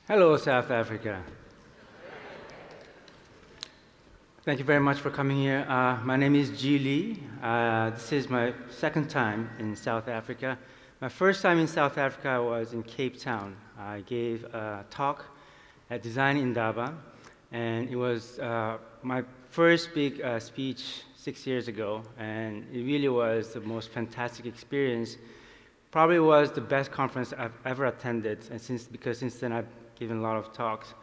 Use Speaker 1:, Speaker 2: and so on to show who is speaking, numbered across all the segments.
Speaker 1: Hello, South Africa. Thank you very much for coming here. My name is Ji Lee. This is my second time in South Africa. My first time in South Africa was in Cape Town. I gave a talk at Design Indaba, and it was my first big speech 6 years ago, and it really was the most fantastic experience. Probably was the best conference I've ever attended, and because since then I've given a lot of talks.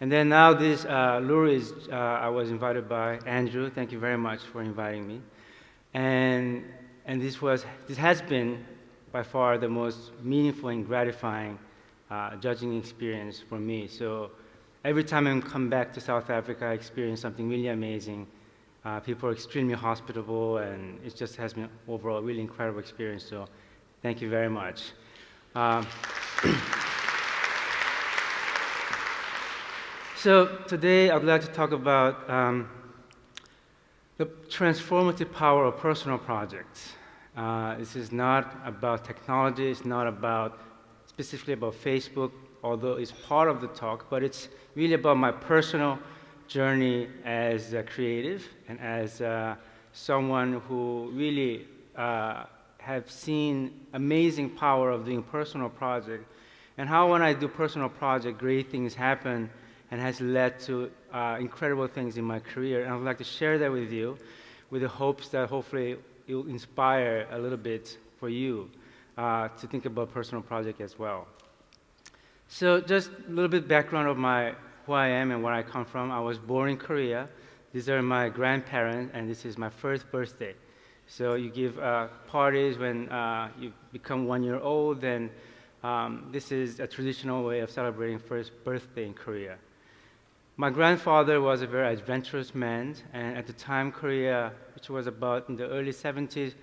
Speaker 1: And then now this Loeries, I was invited by Andrew. Thank you very much for inviting me. And this has been by far the most meaningful and gratifying judging experience for me. So every time I come back to South Africa, I experience something really amazing. People are extremely hospitable, and it just has been overall a really incredible experience. So thank you very much. So today I'd like to talk about the transformative power of personal projects. This is not about technology, it's not about specifically about Facebook, although it's part of the talk, but it's really about my personal journey as a creative and as someone who really have seen amazing power of doing personal project, and how when I do personal project, great things happen and has led to incredible things in my career. And I would like to share that with you with the hopes that hopefully it will inspire a little bit for you to think about personal project as well. So just a little bit background of who I am and where I come from. I was born in Korea. These are my grandparents, and this is my first birthday. So you give parties when you become 1 year old, and this is a traditional way of celebrating first birthday in Korea. My grandfather was a very adventurous man, and at the time Korea, which was about in the early 70s,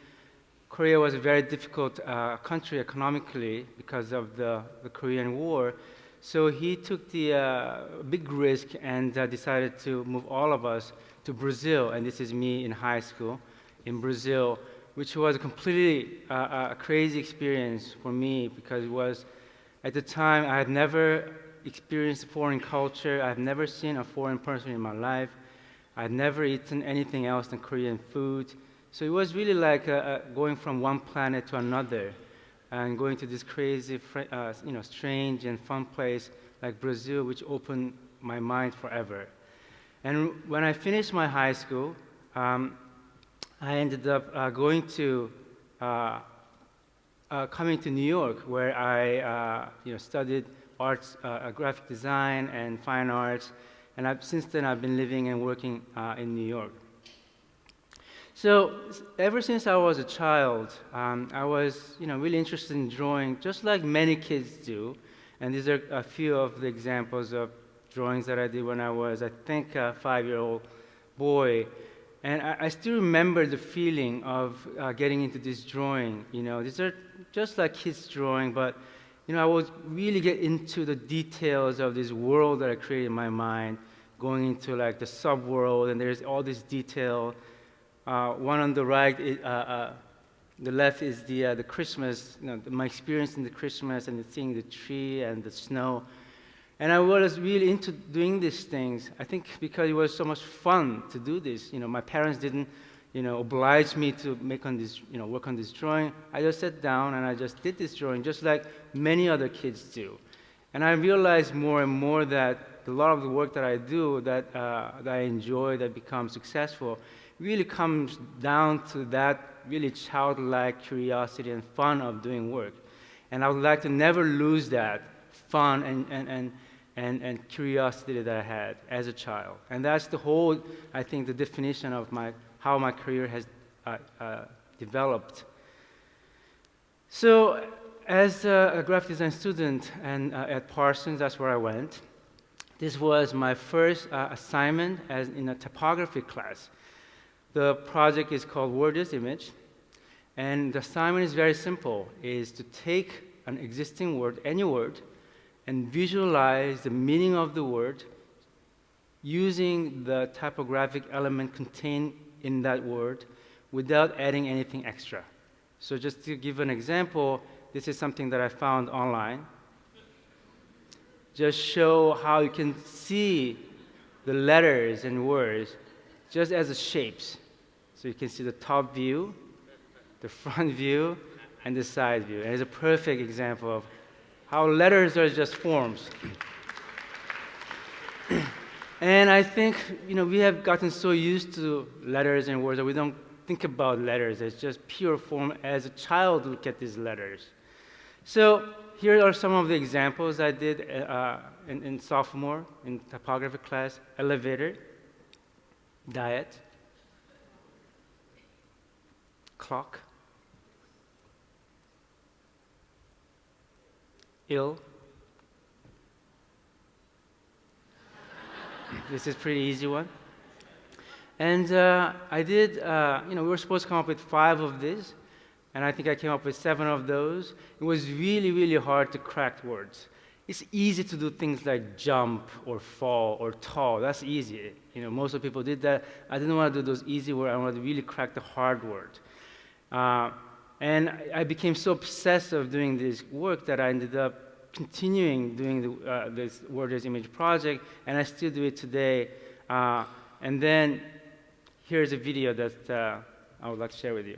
Speaker 1: Korea was a very difficult country economically because of the Korean War. So he took the big risk and decided to move all of us to Brazil, and this is me in high school in Brazil, which was a completely crazy experience for me because it was, at the time, I had never experienced foreign culture. I've never seen a foreign person in my life. I'd never eaten anything else than Korean food. So it was really like going from one planet to another and going to this crazy, strange and fun place like Brazil, which opened my mind forever. And when I finished my high school, I ended up coming to New York, where I studied arts, graphic design and fine arts, and since then I've been living and working in New York. So ever since I was a child, I was really interested in drawing, just like many kids do. And these are a few of the examples of drawings that I did when I was, I think, a 5-year-old boy. And I still remember the feeling of getting into this drawing. These are just like kids drawing, but I would really get into the details of this world that I created in my mind, going into like the sub-world, and there's all this detail. One on the right, the left is the Christmas, my experience in the Christmas and seeing the tree and the snow. And I was really into doing these things, I think because it was so much fun to do this. My parents didn't oblige me to work on this drawing. I just sat down and I just did this drawing, just like many other kids do. And I realized more and more that a lot of the work that I do, that I enjoy, that becomes successful, really comes down to that really childlike curiosity and fun of doing work. And I would like to never lose that fun and curiosity that I had as a child. And that's the whole, I think, the definition of how my career has developed. So as a graphic design student and at Parsons, that's where I went. This was my first assignment in a typography class. The project is called Word is Image, and the assignment is very simple, is to take an existing word, any word, and visualize the meaning of the word using the typographic element contained in that word without adding anything extra. So just to give an example, this is something that I found online. just show how you can see the letters and words just as shapes. So you can see the top view, the front view, and the side view. And it's a perfect example of how letters are just forms. And I think we have gotten so used to letters and words that we don't think about letters as just pure form as a child look at these letters. So here are some of the examples I did in sophomore in typography class: elevator, diet, clock, ill. This is a pretty easy one. And I did, we were supposed to come up with 5 of these, and I think I came up with 7 of those. It was really, really hard to crack words. It's easy to do things like jump or fall or tall. That's easy. Most of the people did that. I didn't want to do those easy words. I wanted to really crack the hard word. And I became so obsessed of doing this work that I ended up continuing doing this word as image project, and I still do it today. And then here's a video that I would like to share with you.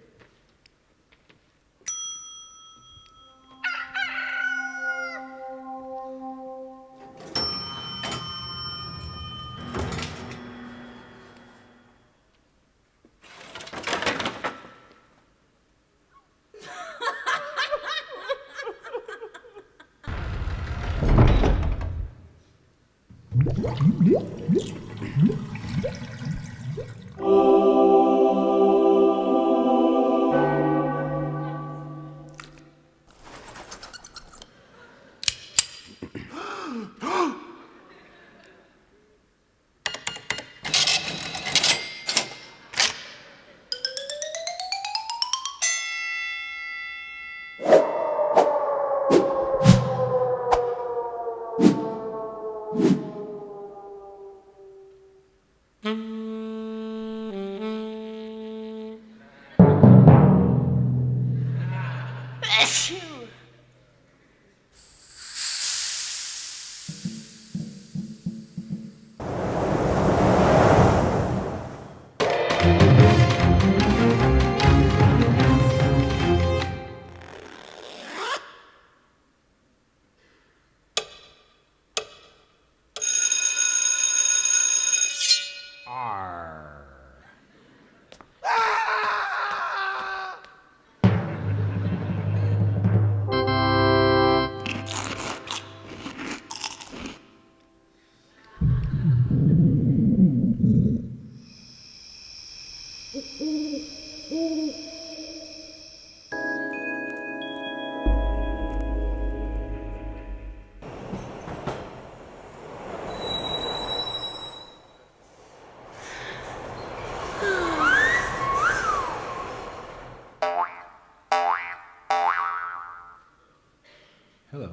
Speaker 2: Hello.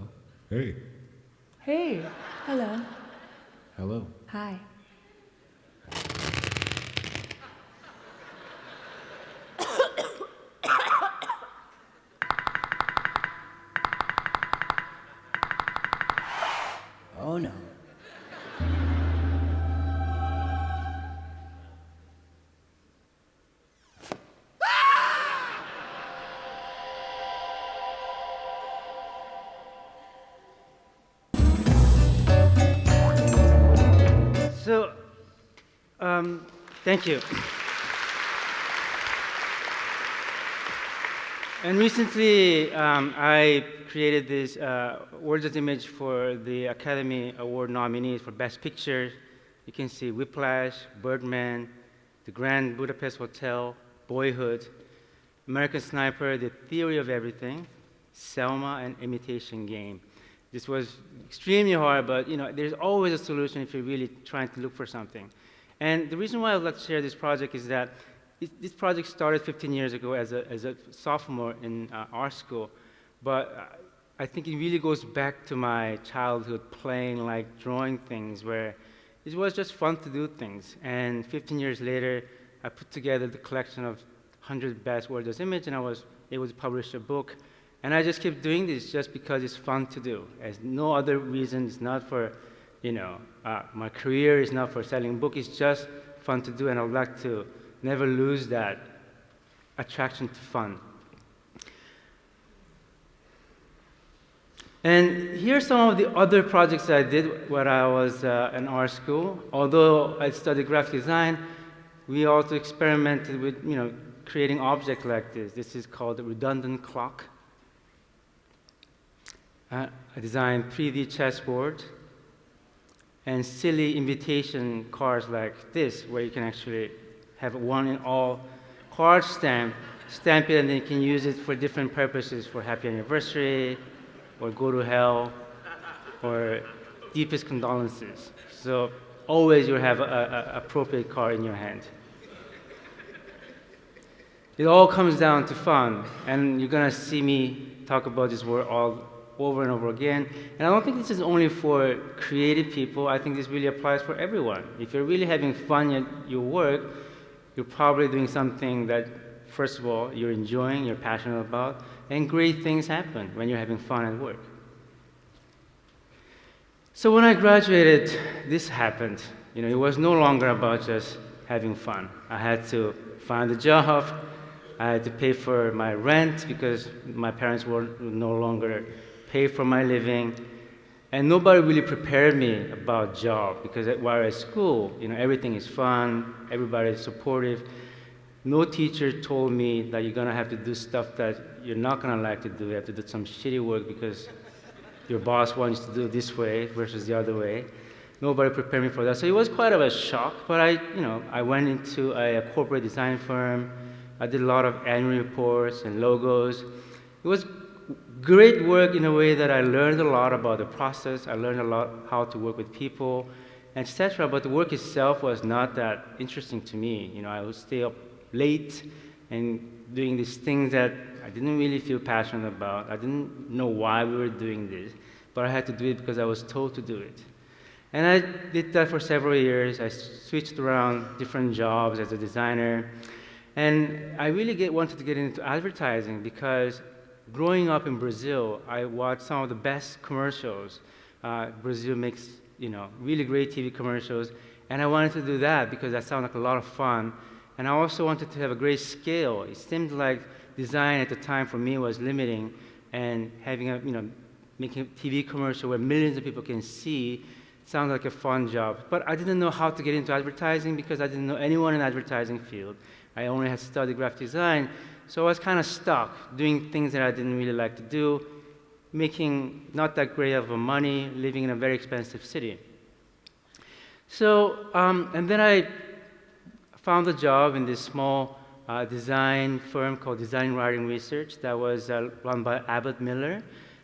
Speaker 2: Hey.
Speaker 3: Hey. Hello.
Speaker 2: Hello.
Speaker 3: Hi.
Speaker 2: Oh no.
Speaker 1: So, thank you. And recently, I created this Words as Image for the Academy Award nominees for Best Picture. You can see Whiplash, Birdman, The Grand Budapest Hotel, Boyhood, American Sniper, The Theory of Everything, Selma, and Imitation Game. This was extremely hard, but there's always a solution if you're really trying to look for something. And the reason why I'd like to share this project is that this project started 15 years ago as a sophomore in art school, but I think it really goes back to my childhood playing, like drawing things, where it was just fun to do things. And 15 years later, I put together the collection of 100 best words as image, and I was able to publish a book. And I just keep doing this just because it's fun to do. There's no other reason. It's not for, my career is not for selling books. It's just fun to do, and I would like to never lose that attraction to fun. And here's some of the other projects that I did when I was in art school. Although I studied graphic design, we also experimented with, creating objects like this. This is called a redundant clock. I designed 3D chessboard and silly invitation cards like this, where you can actually have one in all card stamp it, and then you can use it for different purposes, for happy anniversary, or go to hell, or deepest condolences. So always you have an appropriate card in your hand. It all comes down to fun, and you're gonna see me talk about this word all over and over again. And I don't think this is only for creative people. I think this really applies for everyone. If you're really having fun at your work, you're probably doing something that, first of all, you're enjoying, you're passionate about, and great things happen when you're having fun at work. So when I graduated, this happened. It was no longer about just having fun. I had to find a job. I had to pay for my rent because my parents would no longer pay for my living. And nobody really prepared me about job, because while at school, everything is fun, everybody is supportive. No teacher told me that you're gonna have to do stuff that you're not gonna like to do. You have to do some shitty work because your boss wants you to do it this way versus the other way. Nobody prepared me for that. So it was quite of a shock, but I went into a corporate design firm. I did a lot of annual reports and logos. It was great work in a way that I learned a lot about the process. I learned a lot how to work with people, etc. But the work itself was not that interesting to me. I would stay up late and doing these things that I didn't really feel passionate about. I didn't know why we were doing this, but I had to do it because I was told to do it. And I did that for several years. I switched around different jobs as a designer. And I really wanted to get into advertising because growing up in Brazil, I watched some of the best commercials. Brazil makes, really great TV commercials. And I wanted to do that because that sounded like a lot of fun. And I also wanted to have a great scale. It seemed like design at the time for me was limiting, and having making a TV commercial where millions of people can see sounded like a fun job. But I didn't know how to get into advertising because I didn't know anyone in the advertising field. I only had studied graphic design, so I was kind of stuck doing things that I didn't really like to do, making not that great of money, living in a very expensive city. So, and then I found a job in this small design firm called Design Writing Research that was run by Abbott Miller,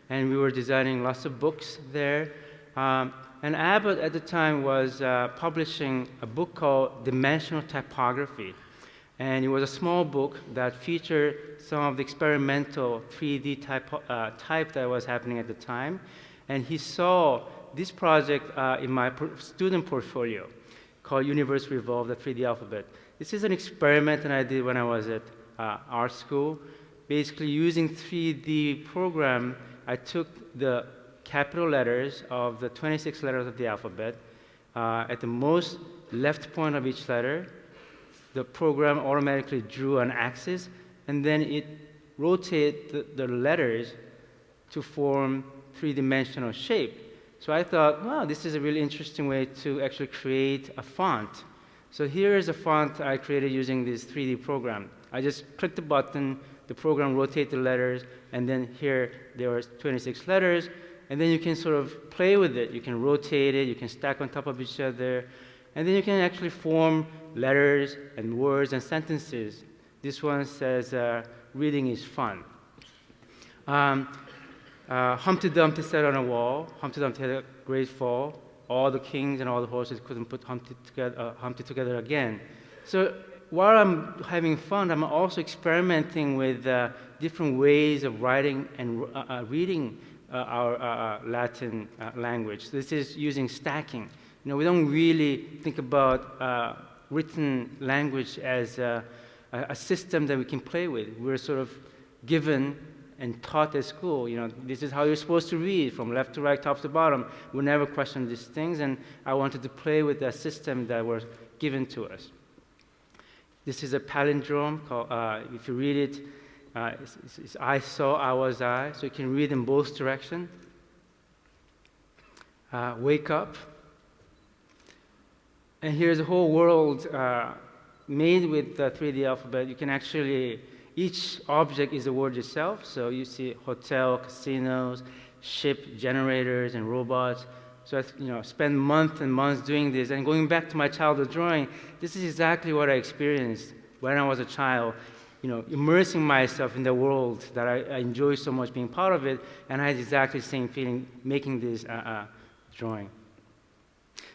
Speaker 1: and we were designing lots of books there. And Abbott at the time was publishing a book called Dimensional Typography. And it was a small book that featured some of the experimental 3D type that was happening at the time. And he saw this project in my student portfolio called Universe Revolve, the 3D alphabet. This is an experiment that I did when I was at art school. Basically, using 3D program, I took the capital letters of the 26 letters of the alphabet. At the most left point of each letter, the program automatically drew an axis, and then it rotated the letters to form three-dimensional shape. So I thought, wow, this is a really interesting way to actually create a font. So here is a font I created using this 3D program. I just clicked the button, the program rotated the letters, and then here there were 26 letters, and then you can sort of play with it. You can rotate it, you can stack on top of each other, and then you can actually form letters and words and sentences. This one says, reading is fun. Humpty Dumpty sat on a wall. Humpty Dumpty had a great fall. All the kings and all the horses couldn't put Humpty together again. So while I'm having fun, I'm also experimenting with different ways of writing and reading our Latin language. This is using stacking. We don't really think about written language as a system that we can play with. We're sort of given and taught at school. This is how you're supposed to read, from left to right, top to bottom. We never questioned these things, and I wanted to play with that system that was given to us. This is a palindrome called, if you read it, it's I saw, I was I, so you can read in both directions. Wake up. And here's a whole world made with the 3D alphabet. You can actually, each object is a word itself. So you see hotel, casinos, ship, generators, and robots. So I spend months and months doing this. And going back to my childhood drawing, this is exactly what I experienced when I was a child. Immersing myself in the world that I enjoy so much being part of it. And I had exactly the same feeling making this drawing.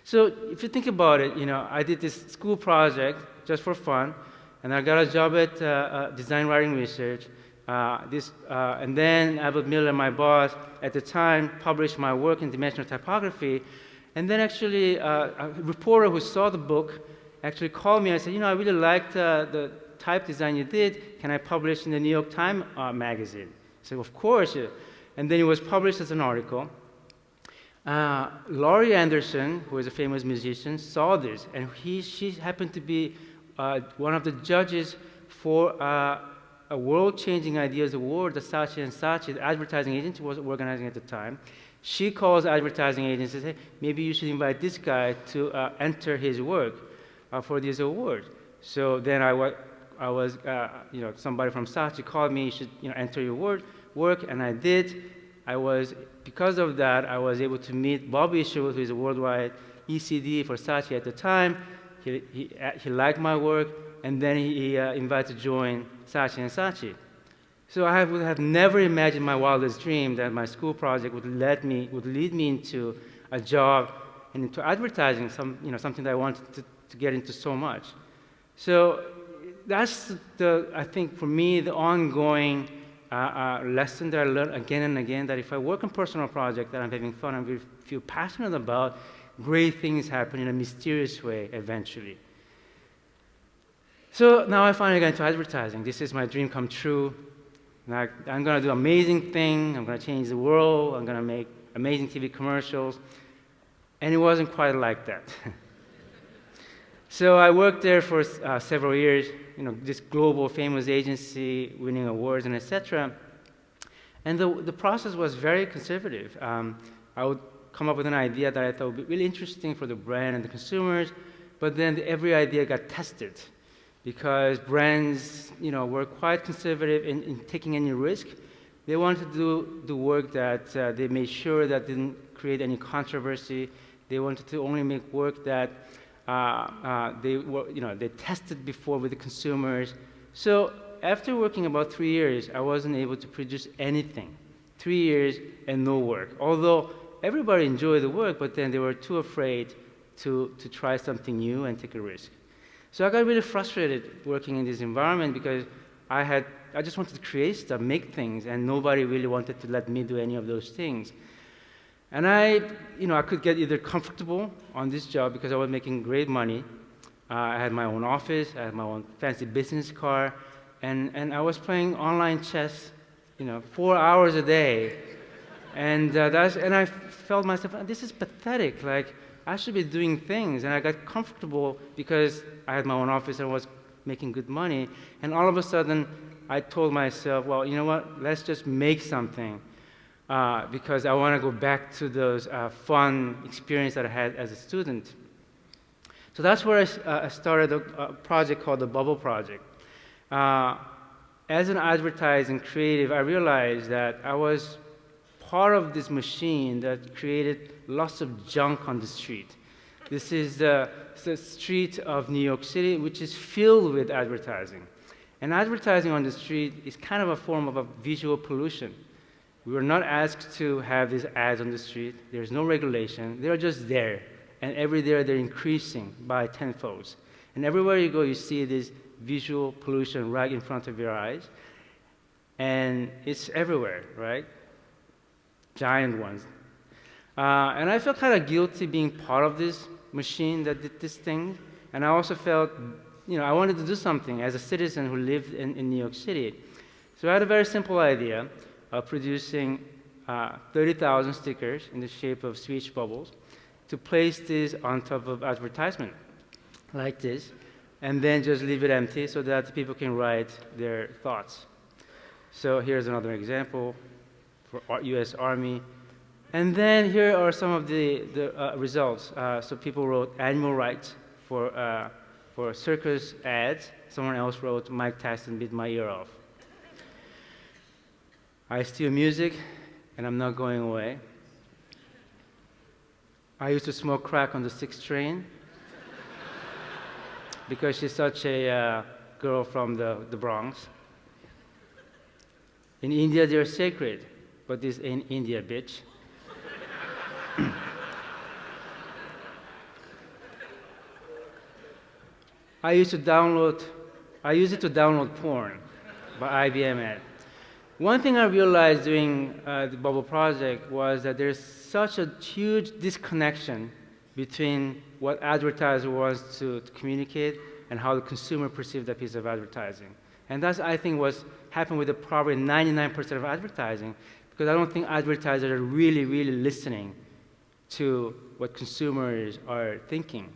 Speaker 1: So if you think about it, I did this school project just for fun, and I got a job at Design Writing Research. And then Albert Miller, my boss at the time, published my work in dimensional typography. And then actually, a reporter who saw the book actually called me and said, I really liked the type design you did. Can I publish in the New York Times magazine? I said, of course. And then it was published as an article. Laurie Anderson, who is a famous musician, saw this, and she happened to be one of the judges for a world-changing ideas award that Saatchi & Saatchi, the advertising agency, was organizing at the time. She calls advertising agencies and says, hey, maybe you should invite this guy to enter his work for this award. So then I was somebody from Saatchi called me, you should enter your work, and I did. Because of that, I was able to meet Bob Isherwood, who is a worldwide ECD for Saatchi at the time. He liked my work, and then he invited to join Saatchi & Saatchi. So I would have never imagined in my wildest dream that my school project would lead me into a job and into advertising, something that I wanted to get into so much. So that's I think for me, the ongoing lesson that I learned again and again, that if I work on personal project that I'm having fun and feel passionate about, great things happen in a mysterious way eventually. So now I finally got into advertising. This is my dream come true. Now, I'm going to do amazing thing. I'm going to change the world. I'm going to make amazing TV commercials. And it wasn't quite like that. So I worked there for several years, this global famous agency, winning awards and etc. And the process was very conservative. I would come up with an idea that I thought would be really interesting for the brand and the consumers, but then every idea got tested because brands, were quite conservative in taking any risk. They wanted to do the work that they made sure that didn't create any controversy. They wanted to only make work that they tested before with the consumers. So after working about 3 years, I wasn't able to produce anything. 3 years and no work. Although everybody enjoyed the work, but then they were too afraid to try something new and take a risk. So I got really frustrated working in this environment because I just wanted to create stuff, make things, and nobody really wanted to let me do any of those things. And I could get either comfortable on this job because I was making great money. I had my own office, I had my own fancy business car, and I was playing online chess, 4 hours a day. And I felt myself, this is pathetic. Like, I should be doing things. And I got comfortable because I had my own office and I was making good money. And all of a sudden, I told myself, well, you know what? Let's just make something. Because I want to go back to those fun experiences that I had as a student. So that's where I started a project called the Bubble Project. As an advertising creative, I realized that I was part of this machine that created lots of junk on the street. This is the street of New York City, which is filled with advertising. And advertising on the street is kind of a form of a visual pollution. We were not asked to have these ads on the street. There's no regulation. They're just there. And every day they're increasing by tenfold. And everywhere you go, you see this visual pollution right in front of your eyes. And it's everywhere, right? Giant ones. And I felt kind of guilty being part of this machine that did this thing. And I also felt, I wanted to do something as a citizen who lived in New York City. So I had a very simple idea. producing 30,000 stickers in the shape of speech bubbles to place these on top of advertisement like this, and then just leave it empty so that people can write their thoughts. So here's another example for US Army. And then here are some of the results. So people wrote animal rights for circus ads. Someone else wrote Mike Tyson beat my ear off. I steal music, and I'm not going away. I used to smoke crack on the 6th train because she's such a girl from the Bronx. In India, they're sacred, but this ain't India, bitch. I use it to download porn by IBM ad. One thing I realized doing the Bubble project was that there's such a huge disconnection between what advertiser wants to communicate and how the consumer perceives that piece of advertising. And that's, I think, what's happened with probably 99% of advertising, because I don't think advertisers are really, really listening to what consumers are thinking.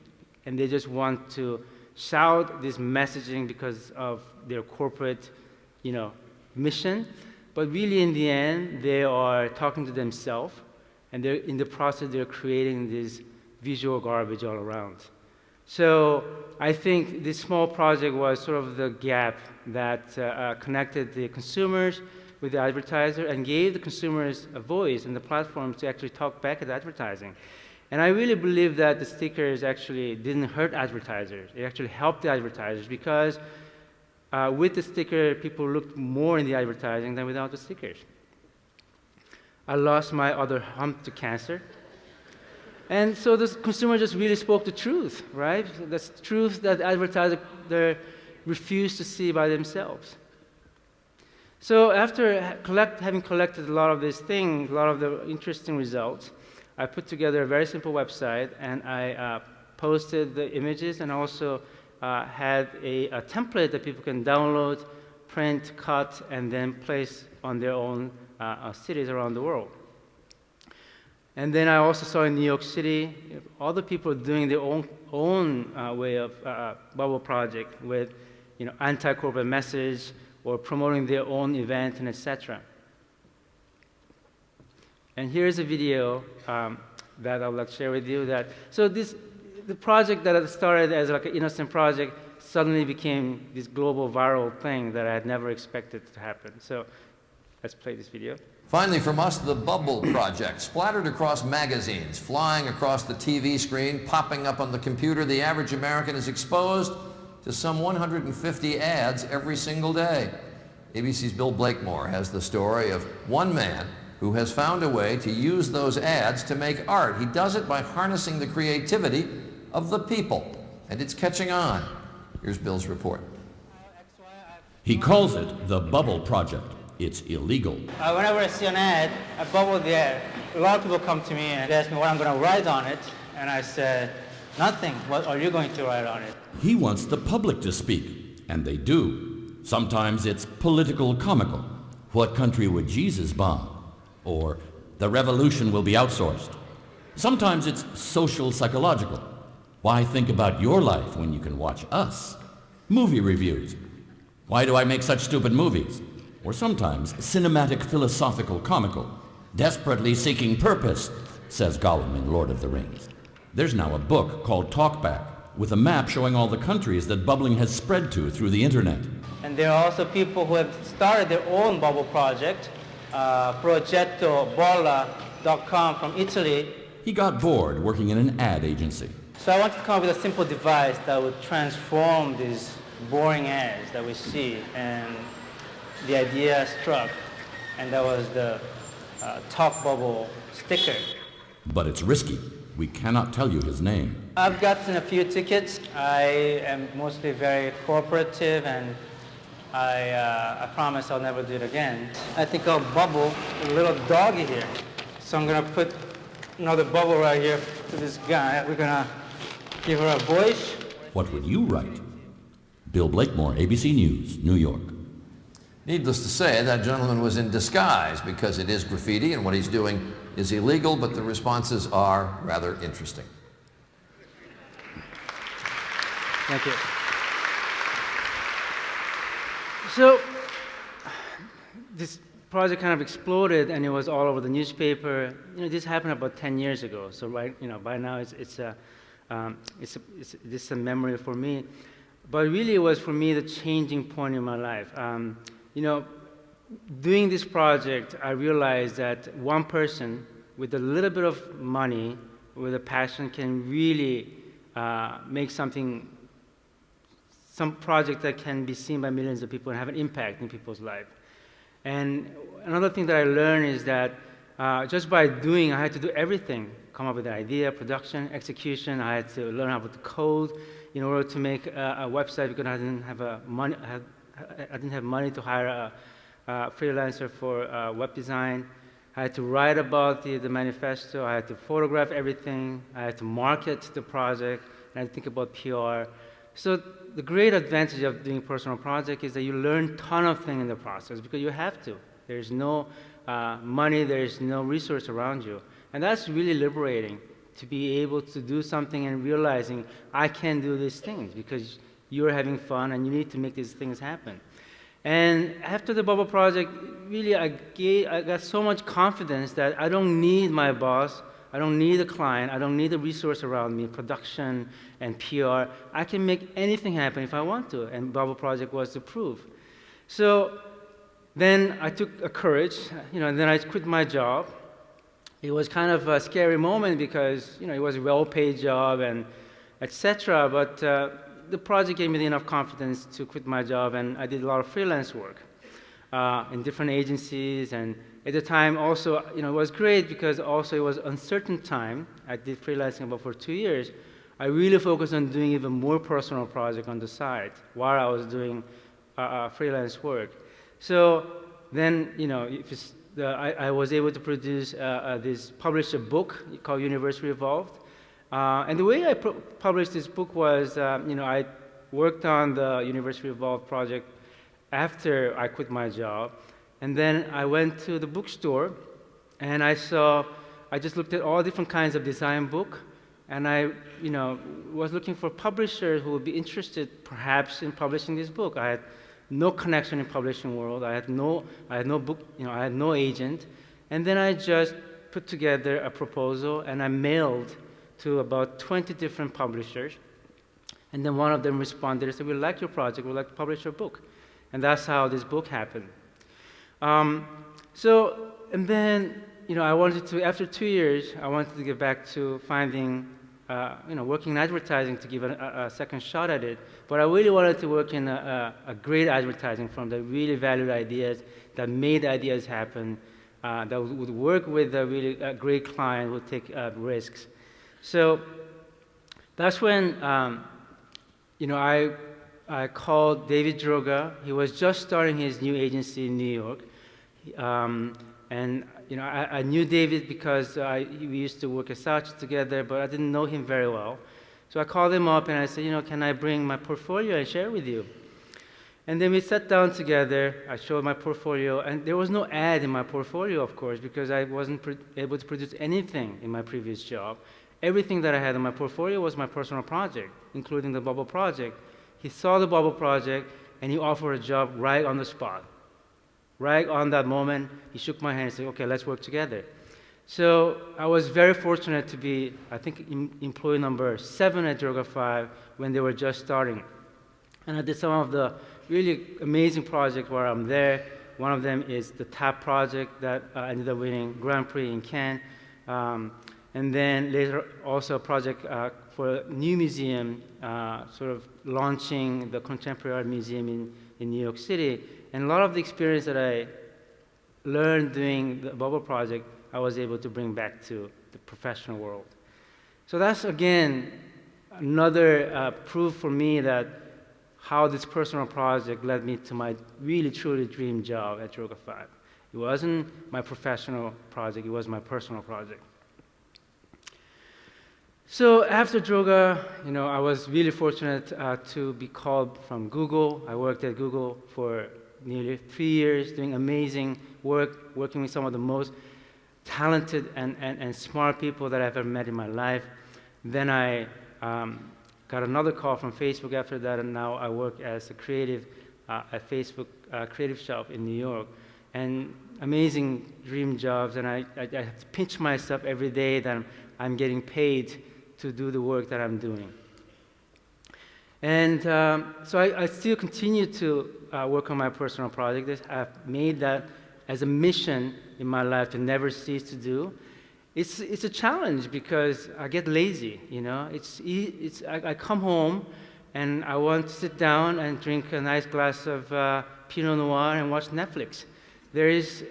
Speaker 1: And they just want to shout this messaging because of their corporate, mission. But really, in the end, they are talking to themselves, and in the process, they're creating this visual garbage all around. So I think this small project was sort of the gap that connected the consumers with the advertiser and gave the consumers a voice and the platform to actually talk back at advertising. And I really believe that the stickers actually didn't hurt advertisers. It actually helped the advertisers because with the sticker, people looked more in the advertising than without the stickers. I lost my other hump to cancer. And so the consumer just really spoke the truth, right? The truth that advertisers refused to see by themselves. So after having collected a lot of these things, a lot of the interesting results, I put together a very simple website, and I posted the images and also had a template that people can download, print, cut, and then place on their own cities around the world. And then I also saw in New York City, all the people doing their own way of Bubble project with anti-corporate message or promoting their own event and etc. And here's a video that I would like to share with you. The project that started as like an innocent project suddenly became this global viral thing that I had never expected to happen. So let's play this video.
Speaker 4: Finally, from us, the Bubble Project, splattered across magazines, flying across the TV screen, popping up on the computer. The average American is exposed to some 150 ads every single day. ABC's Bill Blakemore has the story of one man who has found a way to use those ads to make art. He does it by harnessing the creativity of the people, and it's catching on. Here's Bill's report.
Speaker 5: He calls it the Bubble Project. It's illegal.
Speaker 1: Whenever I see an ad, I bubble the ad. A lot of people come to me and ask me what I'm going to write on it, and I said, nothing. What are you going to write on it?
Speaker 5: He wants the public to speak, and they do. Sometimes it's political comical. What country would Jesus bomb? Or the revolution will be outsourced. Sometimes it's social psychological. Why think about your life when you can watch us? Movie reviews. Why do I make such stupid movies? Or sometimes cinematic philosophical comical. Desperately seeking purpose, says Gollum in Lord of the Rings. There's now a book called Talkback with a map showing all the countries that bubbling has spread to through the internet.
Speaker 1: And there are also people who have started their own bubble project. progettobolla.com from Italy.
Speaker 5: He got bored working in an ad agency.
Speaker 1: So I wanted to come up with a simple device that would transform these boring ads that we see, and the idea struck, and that was the Talk Bubble sticker.
Speaker 5: But it's risky. We cannot tell you his name.
Speaker 1: I've gotten a few tickets. I am mostly very cooperative, and I promise I'll never do it again. I think I'll bubble a little doggy here. So I'm going to put another bubble right here to this guy. We're going to give her a voice.
Speaker 5: What would you write? Bill Blakemore, ABC News, New York.
Speaker 4: Needless to say, that gentleman was in disguise because it is graffiti and what he's doing is illegal, but the responses are rather interesting.
Speaker 1: Thank you. So this project kind of exploded, and it was all over the newspaper. This happened about 10 years ago. So by now it's a memory for me. But really, it was for me the changing point in my life. Doing this project, I realized that one person with a little bit of money, with a passion, can really make some project that can be seen by millions of people and have an impact in people's life. And another thing that I learned is that just by doing, I had to do everything. Come up with an idea, production, execution. I had to learn how to code in order to make a website because I didn't have money to hire a freelancer for web design. I had to write about the manifesto. I had to photograph everything. I had to market the project. And I had to think about PR. So the great advantage of doing personal project is that you learn a ton of things in the process because you have to. There's no money, there's no resource around you. And that's really liberating, to be able to do something and realizing I can do these things because you're having fun and you need to make these things happen. And after the Bubble Project, really I got so much confidence that I don't need my boss, I don't need a client, I don't need a resource around me, production and PR. I can make anything happen if I want to, and Bubble Project was the proof. So then I took a courage, and then I quit my job. It was kind of a scary moment because, it was a well-paid job and etc. But the project gave me enough confidence to quit my job, and I did a lot of freelance work in different agencies. And at the time, also, it was great because also it was uncertain time. I did freelancing about for 2 years. I really focused on doing even more personal project on the side while I was doing freelance work. So then, I was able to produce publish a book called Universe Revolved. And the way I published this book was, I worked on the Universe Revolved project after I quit my job. And then I went to the bookstore, and I just looked at all different kinds of design book, and I, was looking for publishers who would be interested, perhaps, in publishing this book. I had no connection in publishing world. I had no book, I had no agent. And then I just put together a proposal, and I mailed to about 20 different publishers. And then one of them responded and said, "We like your project, we'd like to publish your book." And that's how this book happened. And then, I wanted to, after 2 years, I wanted to get back to finding, working in advertising to give a second shot at it. But I really wanted to work in a great advertising firm that really valued ideas, that made ideas happen, that would work with a really great client, would take risks. So that's when, I called David Droga. He was just starting his new agency in New York. I knew David because we used to work at Saatchi together, but I didn't know him very well. So I called him up and I said, can I bring my portfolio and share with you? And then we sat down together. I showed my portfolio, and there was no ad in my portfolio, of course, because I wasn't able to produce anything in my previous job. Everything that I had in my portfolio was my personal project, including the Bubble Project. He saw the Bubble Project, and he offered a job right on the spot. Right on that moment, he shook my hand and said, "Okay, let's work together." So I was very fortunate to be, I think, employee number 7 at Droga 5 when they were just starting. And I did some of the really amazing projects while I'm there. One of them is the TAP project that ended up winning Grand Prix in Cannes. And then later also a project for a new museum, sort of launching the Contemporary Art Museum in New York City. And a lot of the experience that I learned doing the Bubble Project, I was able to bring back to the professional world. So that's, again, another proof for me that how this personal project led me to my really, truly dream job at Droga 5. It wasn't my professional project, it was my personal project. So after Droga, I was really fortunate to be called from Google. I worked at Google for nearly 3 years doing amazing work, working with some of the most talented and smart people that I've ever met in my life. Then I got another call from Facebook after that, and now I work as a creative at Facebook Creative Shop in New York. And amazing dream jobs, and I have to pinch myself every day that I'm getting paid to do the work that I'm doing. And so I still continue to work on my personal project. I've made that as a mission in my life to never cease to do. It's a challenge because I get lazy, you know. I come home and I want to sit down and drink a nice glass of Pinot Noir and watch Netflix.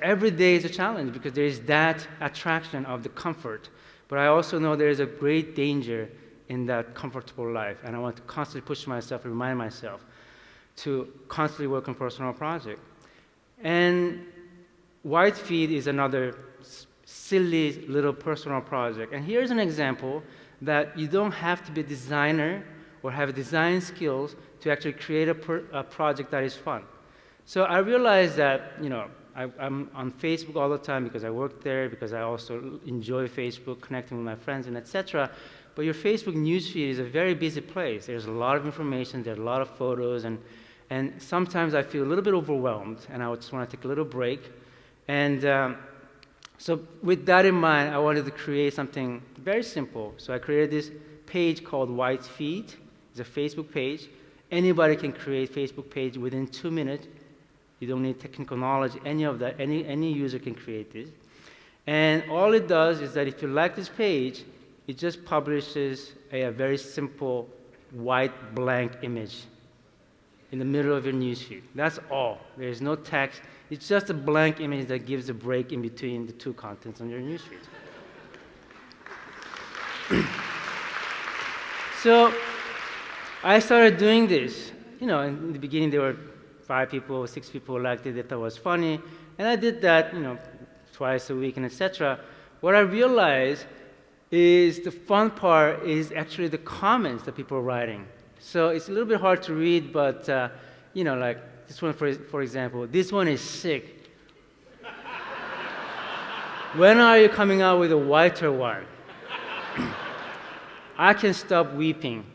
Speaker 1: Every day is a challenge because there is that attraction of the comfort. But I also know there is a great danger in that comfortable life, and I want to constantly push myself and remind myself to constantly work on personal project. And White Feed is another silly little personal project. And here's an example that you don't have to be a designer or have design skills to actually create a project that is fun. So I realized that, you know, I'm on Facebook all the time because I work there, because I also enjoy Facebook, connecting with my friends and etc. But your Facebook newsfeed is a very busy place. There's a lot of information, there's a lot of photos, and sometimes I feel a little bit overwhelmed, and I just want to take a little break. And so with that in mind, I wanted to create something very simple. So I created this page called White Feed. It's a Facebook page. Anybody can create a Facebook page within 2 minutes. You don't need technical knowledge, any of that. Any user can create this. And all it does is that if you like this page, it just publishes a very simple white blank image in the middle of your newsfeed. That's all. There's no text. It's just a blank image that gives a break in between the two contents on your newsfeed. So I started doing this. You know, in the beginning there were 5 people, 6 people liked it, they thought it was funny. And I did that, you know, twice a week and etc. What I realized is the fun part is actually the comments that people are writing. So it's a little bit hard to read, but, you know, like this one, for example, this one is sick. When are you coming out with a whiter one? I can stop weeping.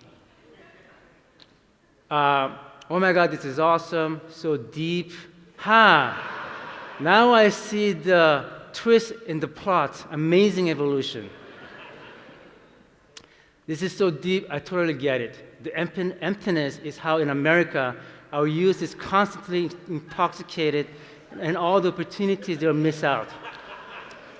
Speaker 1: Oh my God, this is awesome, so deep. Now I see the twist in the plot, amazing evolution. This is so deep, I totally get it. The emptiness is how in America, our youth is constantly intoxicated and all the opportunities they'll miss out.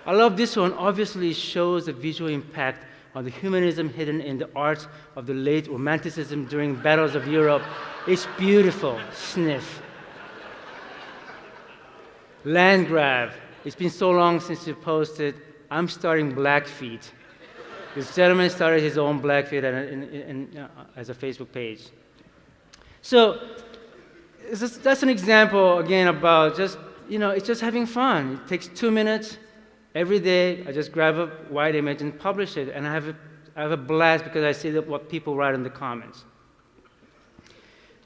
Speaker 1: I love this one, obviously shows the visual impact on the humanism hidden in the art of the late Romanticism during battles of Europe. It's beautiful. Sniff. Land grab. It's been so long since you posted. I'm starting Blackfeet. This gentleman started his own Blackfeet as a Facebook page. So that's an example, again, about just, you know, it's just having fun. It takes 2 minutes. Every day, I just grab a white image and publish it, and I have a blast because I see what people write in the comments.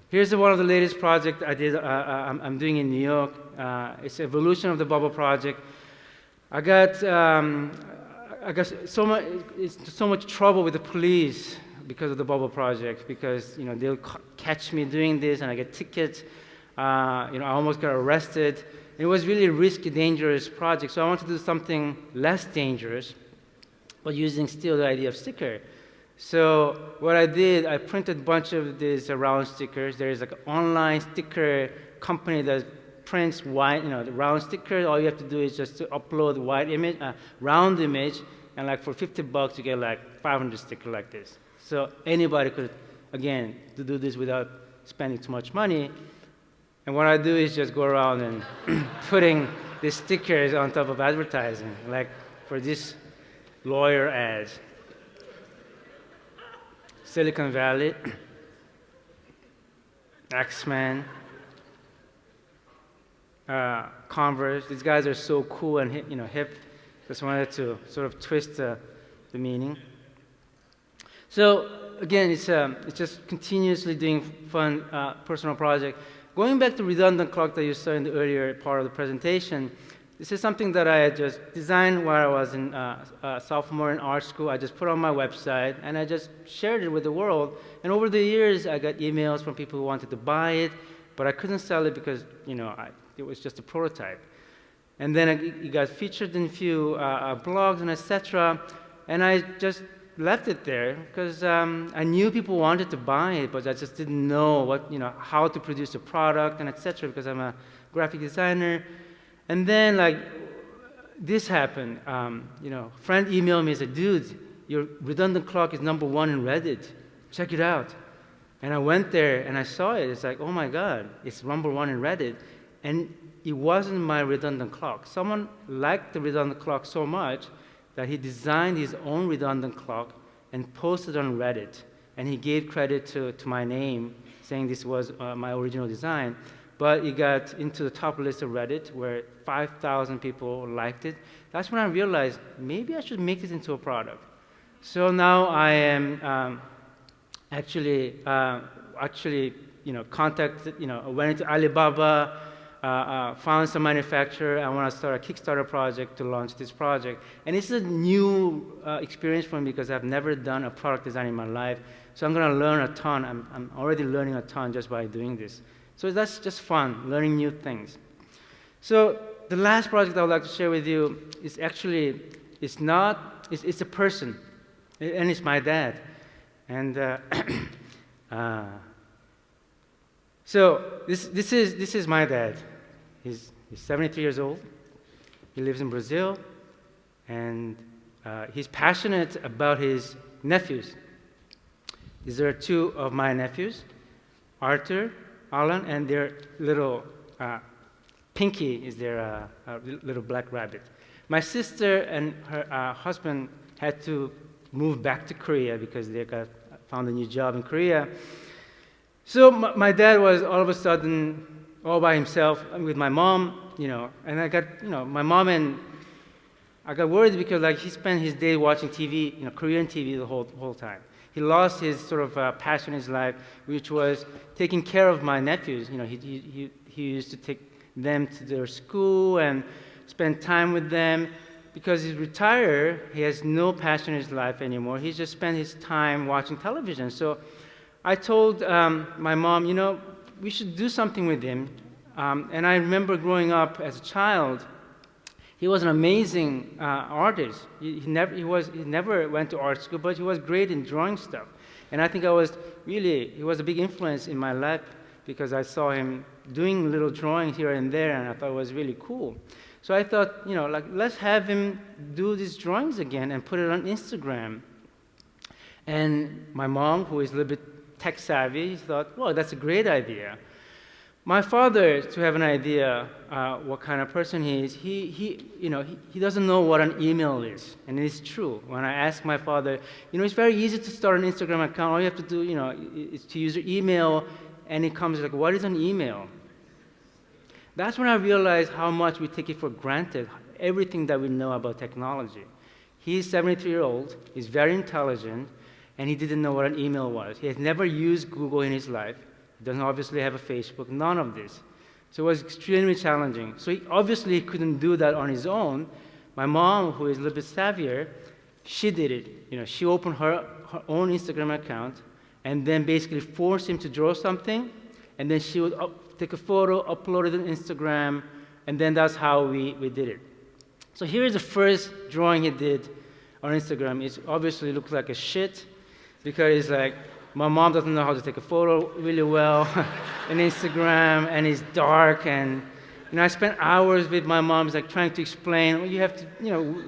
Speaker 1: Here's one of the latest projects I'm doing in New York. It's Evolution of the Bubble Project. I got so much trouble with the police because of the Bubble Project, because, you know, they'll catch me doing this, and I get tickets. You know, I almost got arrested. It was really a risky, dangerous project, so I wanted to do something less dangerous, but using still the idea of sticker. So what I did, I printed a bunch of these round stickers. There is like an online sticker company that prints white, you know, the round stickers. All you have to do is just to upload white image, round image, and like for $50 you get like 500 stickers like this. So anybody could, again, to do this without spending too much money. And what I do is just go around and putting the stickers on top of advertising, like for this lawyer ads. Silicon Valley, X-Men, Converse. These guys are so cool and hip, you know, hip. Just wanted to sort of twist the meaning. So again, it's just continuously doing fun personal project. going back to redundant clock that you saw in the earlier part of the presentation, this is something that I had just designed while I was in sophomore in art school. I just put on my website, and I just shared it with the world. And over the years, I got emails from people who wanted to buy it, but I couldn't sell it because, it was just a prototype. And then it got featured in a few blogs and etc. And I just left it there because I knew people wanted to buy it, but I just didn't know how to produce a product and etc. because I'm a graphic designer. And then this happened. A friend emailed me and said, "Dude, your redundant clock is #1 in Reddit. Check it out." And I went there and I saw it. It's like, oh my God, it's #1 in Reddit. And it wasn't my redundant clock. Someone liked the redundant clock so much that he designed his own redundant clock and posted on Reddit. And he gave credit to my name, saying this was my original design. But it got into the top list of Reddit, where 5,000 people liked it. That's when I realized maybe I should make this into a product. So now I am contacted, went into Alibaba, found some manufacturer. I want to start a Kickstarter project to launch this project. And it's a new experience for me because I've never done a product design in my life. So I'm going to learn a ton. I'm already learning a ton just by doing this. So that's just fun, learning new things. So the last project I would like to share with you is actually, it's a person, and it's my dad. And so this is my dad. He's 73 years old. He lives in Brazil, and he's passionate about his nephews. These are two of my nephews, Arthur, Alan, and their little Pinky is their little black rabbit. My sister and her husband had to move back to Korea because they found a new job in Korea. So my dad was all of a sudden all by himself with my mom, and I got, my mom, and I got worried because he spent his day watching TV, Korean TV the whole time. He lost his sort of passion in his life, which was taking care of my nephews. He used to take them to their school and spend time with them. Because he's retired, he has no passion in his life anymore. He just spent his time watching television. So I told my mom, we should do something with him. And I remember growing up as a child, he was an amazing artist. He never went to art school, but he was great in drawing stuff. And I think he was a big influence in my life because I saw him doing little drawings here and there, and I thought it was really cool. So I thought, let's have him do these drawings again and put it on Instagram. And my mom, who is a little bit tech savvy, thought, well, that's a great idea. My father, to have an idea what kind of person he is, he doesn't know what an email is, and it's true. When I asked my father, it's very easy to start an Instagram account. All you have to do, is to use your email, and it comes like, what is an email? That's when I realized how much we take it for granted, everything that we know about technology. He's 73-year-old, he's very intelligent, and he didn't know what an email was. He has never used Google in his life. He doesn't obviously have a Facebook, none of this. So it was extremely challenging. So he obviously couldn't do that on his own. My mom, who is a little bit savvier, she did it. She opened her own Instagram account and then basically forced him to draw something, and then she would take a photo, upload it on Instagram, and then that's how we did it. So here's the first drawing he did on Instagram. It obviously looks like a shit because it's like, my mom doesn't know how to take a photo really well on Instagram, and it's dark, and I spent hours with my mom trying to explain, well, you have to,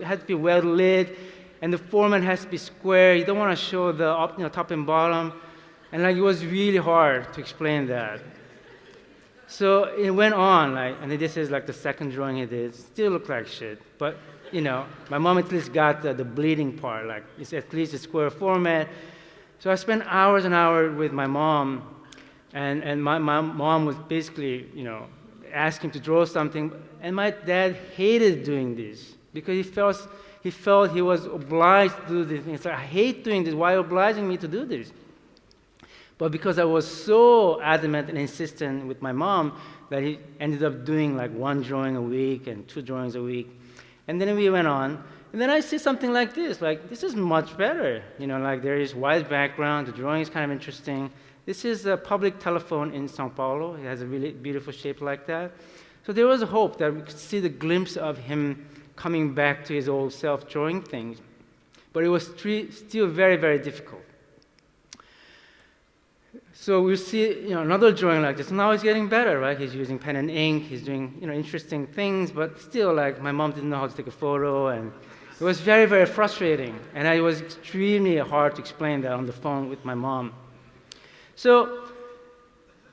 Speaker 1: it has to be well lit, and the format has to be square. You don't want to show the top and bottom, and it was really hard to explain that. So it went on, and this is the second drawing he did. Still looked like shit, but my mom at least got the bleeding part. It's at least a square format. So I spent hours and hours with my mom, and my mom was basically, asking to draw something, and my dad hated doing this because he felt he was obliged to do this. He's like, I hate doing this. Why are you obliging me to do this? But because I was so adamant and insistent with my mom that he ended up doing like 1 drawing a week and 2 drawings a week. And then we went on. And then I see something like this is much better. Like there is white background, the drawing is kind of interesting. This is a public telephone in Sao Paulo. It has a really beautiful shape like that. So there was a hope that we could see the glimpse of him coming back to his old self, drawing things. But it was still very, very difficult. So we see another drawing like this. Now he's getting better, right? He's using pen and ink. He's doing interesting things, but still, like, my mom didn't know how to take a photo, and it was very, very frustrating. And it was extremely hard to explain that on the phone with my mom. So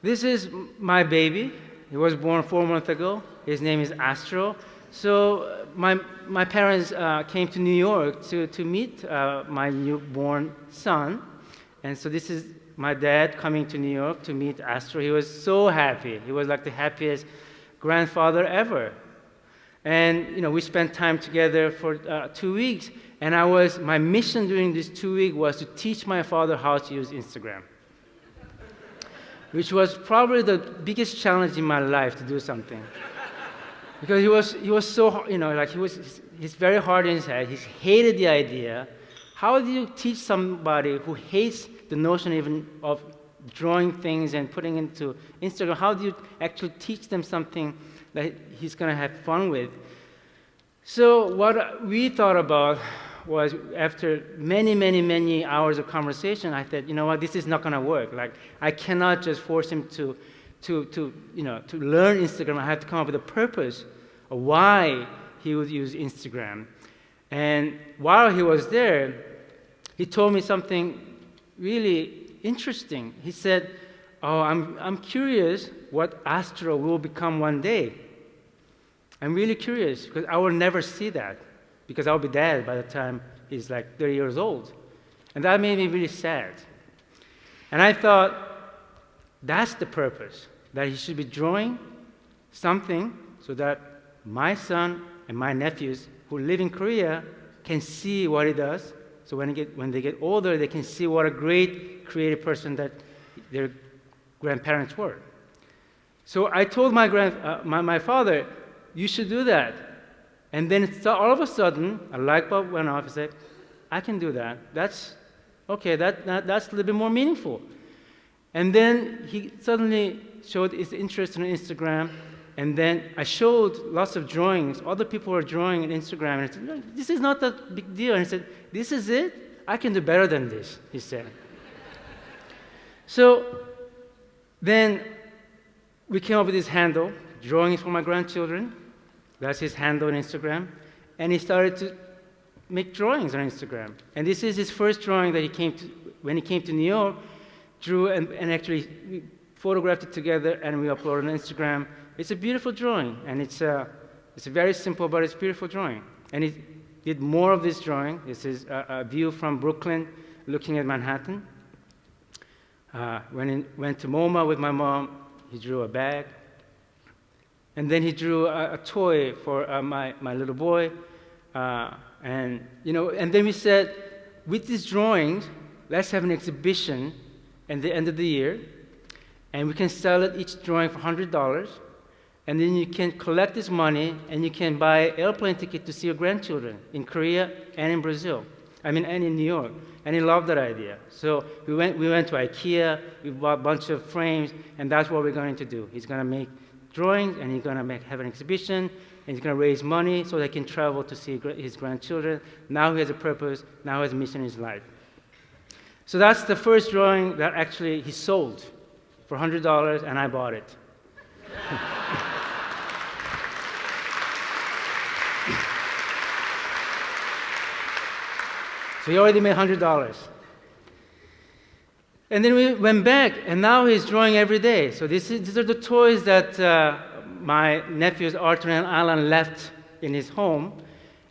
Speaker 1: this is my baby. He was born 4 months ago. His name is Astro. So my parents came to New York to meet my newborn son. And so this is my dad coming to New York to meet Astro. He was so happy. He was like the happiest grandfather ever. And we spent time together for 2 weeks. And my mission during this 2 weeks was to teach my father how to use Instagram, which was probably the biggest challenge in my life to do something. Because he was so, he's very hard in his head. He hated the idea. How do you teach somebody who hates the notion even of drawing things and putting into Instagram? How do you actually teach them something that he's going to have fun with? So what we thought about was, after many, many, many hours of conversation, I said, this is not going to work. Like, I cannot just force him to learn Instagram. I have to come up with a purpose of why he would use Instagram. And while he was there, he told me something really interesting. He said, I'm curious what Astro will become one day. I'm really curious, because I will never see that, because I'll be dead by the time he's like 30 years old. And that made me really sad. And I thought, that's the purpose, that he should be drawing something so that my son and my nephews who live in Korea can see what he does. So when they get older, they can see what a great creative person that their grandparents were. So I told my father, you should do that. And then all of a sudden, a light bulb went off. He said, I can do that. That's okay. That's a little bit more meaningful. And then he suddenly showed his interest in Instagram. And then I showed lots of drawings. Other people were drawing on Instagram. And I said, no, this is not that big deal. And he said, this is it? I can do better than this, he said. So then we came up with this handle, Drawings for My Grandchildren. That's his handle on Instagram. And he started to make drawings on Instagram. And this is his first drawing that when he came to New York, drew and actually we photographed it together, and we uploaded on Instagram. It's a beautiful drawing, and it's very simple, but it's a beautiful drawing. And he did more of this drawing. This is a view from Brooklyn looking at Manhattan. When he went to MoMA with my mom, he drew a bag. And then he drew a toy for my little boy. And then we said, with these drawings, let's have an exhibition at the end of the year, and we can sell it, each drawing, for $100. And then you can collect this money, and you can buy an airplane ticket to see your grandchildren in Korea and in Brazil. And in New York. And he loved that idea. So we went to IKEA, we bought a bunch of frames, and that's what we're going to do. He's going to make drawings, and he's going to have an exhibition, and he's going to raise money so they can travel to see his grandchildren. Now he has a purpose, now he has a mission in his life. So that's the first drawing that actually he sold for $100, and I bought it. So he already made $100. And then we went back, and now he's drawing every day. So these are the toys that my nephews Arthur and Alan left in his home,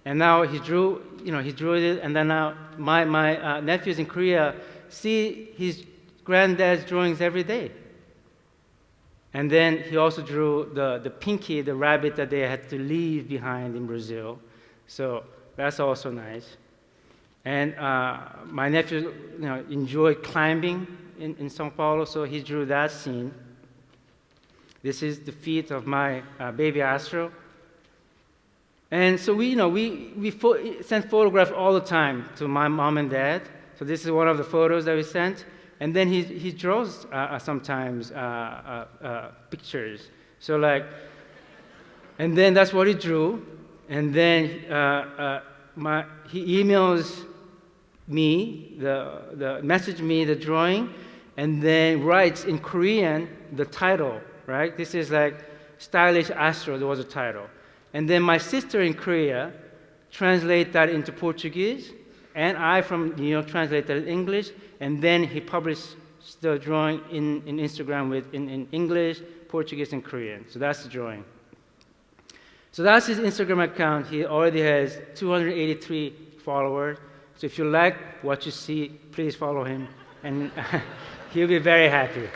Speaker 1: and now he drew it, and then now my nephews in Korea see his granddad's drawings every day. And then he also drew the Pinky, the rabbit that they had to leave behind in Brazil. So that's also nice. And my nephews enjoy climbing in São Paulo, so he drew that scene. This is the feet of my baby Astro. And so we send photographs all the time to my mom and dad. So this is one of the photos that we sent. And then he draws sometimes pictures. So like, and then that's what he drew. And then he emails me, message me the drawing, and then writes in Korean the title, right? This is like Stylish Astro, there was a title. And then my sister in Korea translate that into Portuguese, and I from New York translate that in English, and then he published the drawing in Instagram in English, Portuguese, and Korean. So that's the drawing. So that's his Instagram account. He already has 283 followers. So if you like what you see, please follow him, and he'll be very happy.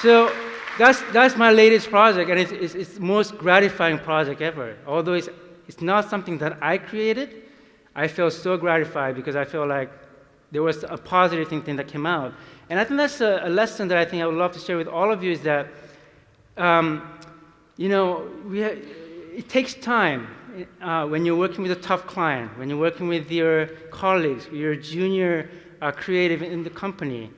Speaker 1: So that's my latest project, and it's the most gratifying project ever. Although it's not something that I created, I feel so gratified because I feel like there was a positive thing that came out. And I think that's a lesson that I think I would love to share with all of you is that, it takes time when you're working with a tough client, when you're working with your colleagues, your junior creative in the company,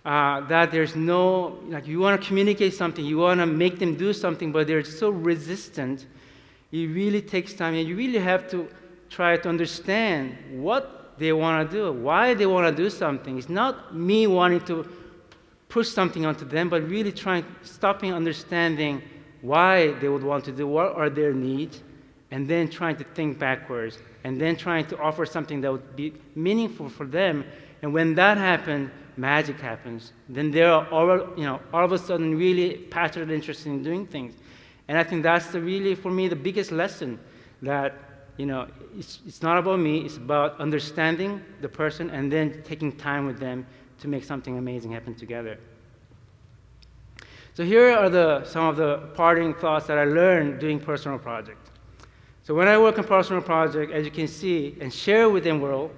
Speaker 1: that there's no, like you want to communicate something, you want to make them do something, but they're so resistant. It really takes time, and you really have to try to understand what they want to do, why they want to do something. It's not me wanting to push something onto them, but really stopping, understanding why they would want to do, what are their needs, and then trying to think backwards, and then trying to offer something that would be meaningful for them. And when that happens, magic happens. Then they're all of a sudden really passionate and interested in doing things. And I think that's really, for me, the biggest lesson that, it's not about me, it's about understanding the person and then taking time with them to make something amazing happen together. So here are some of the parting thoughts that I learned doing personal projects. So when I work on personal project, as you can see, and share with the world,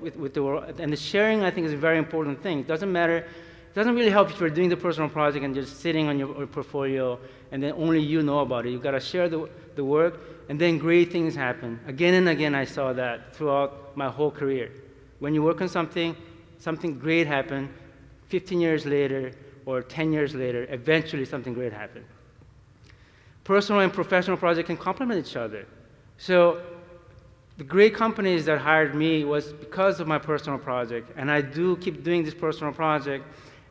Speaker 1: and the sharing I think is a very important thing. It doesn't really help if you're doing the personal project and just sitting on your portfolio and then only you know about it. You've got to share the work, and then great things happen. Again and again I saw that throughout my whole career. When you work on something great happens. 15 years later or 10 years later, eventually something great happens. Personal and professional projects can complement each other. So the great companies that hired me was because of my personal project, and I do keep doing this personal project,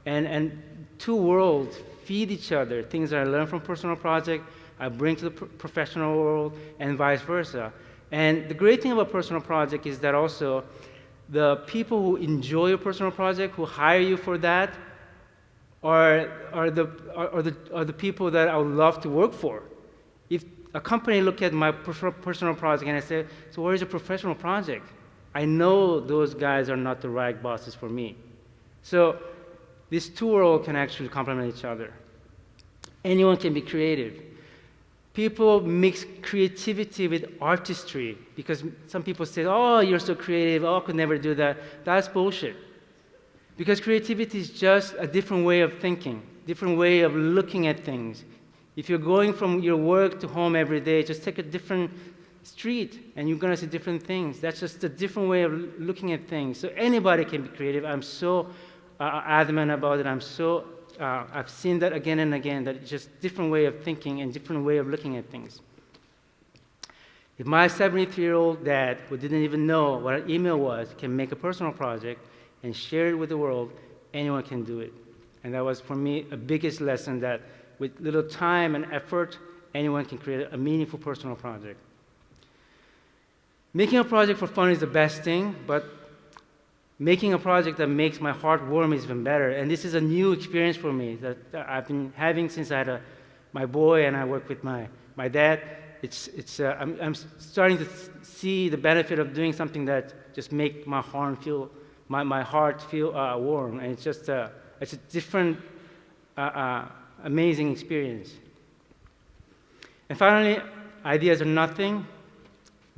Speaker 1: and two worlds feed each other. Things that I learn from personal project, I bring to the professional world, and vice versa. And the great thing about personal project is that also the people who enjoy your personal project, who hire you for that, are the people that I would love to work for. If a company look at my personal project and I say, so where's your professional project? I know those guys are not the right bosses for me. So these two worlds can actually complement each other. Anyone can be creative. People mix creativity with artistry because some people say, oh, you're so creative, oh, I could never do that. That's bullshit. Because creativity is just a different way of thinking, different way of looking at things. If you're going from your work to home every day, just take a different street and you're going to see different things. That's just a different way of looking at things. So anybody can be creative. I'm so adamant about it. I've seen that again and again, that it's just a different way of thinking and different way of looking at things. If my 73-year-old dad, who didn't even know what an email was, can make a personal project and share it with the world, anyone can do it. And that was, for me, a biggest lesson that with little time and effort, anyone can create a meaningful personal project. Making a project for fun is the best thing, but making a project that makes my heart warm is even better. And this is a new experience for me that I've been having since I had my boy and I work with my dad. I'm starting to see the benefit of doing something that just make my heart feel warm. And it's a different, amazing experience. And finally, ideas are nothing.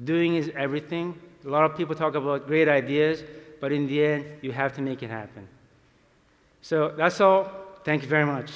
Speaker 1: Doing is everything. A lot of people talk about great ideas, but in the end, you have to make it happen. So that's all. Thank you very much.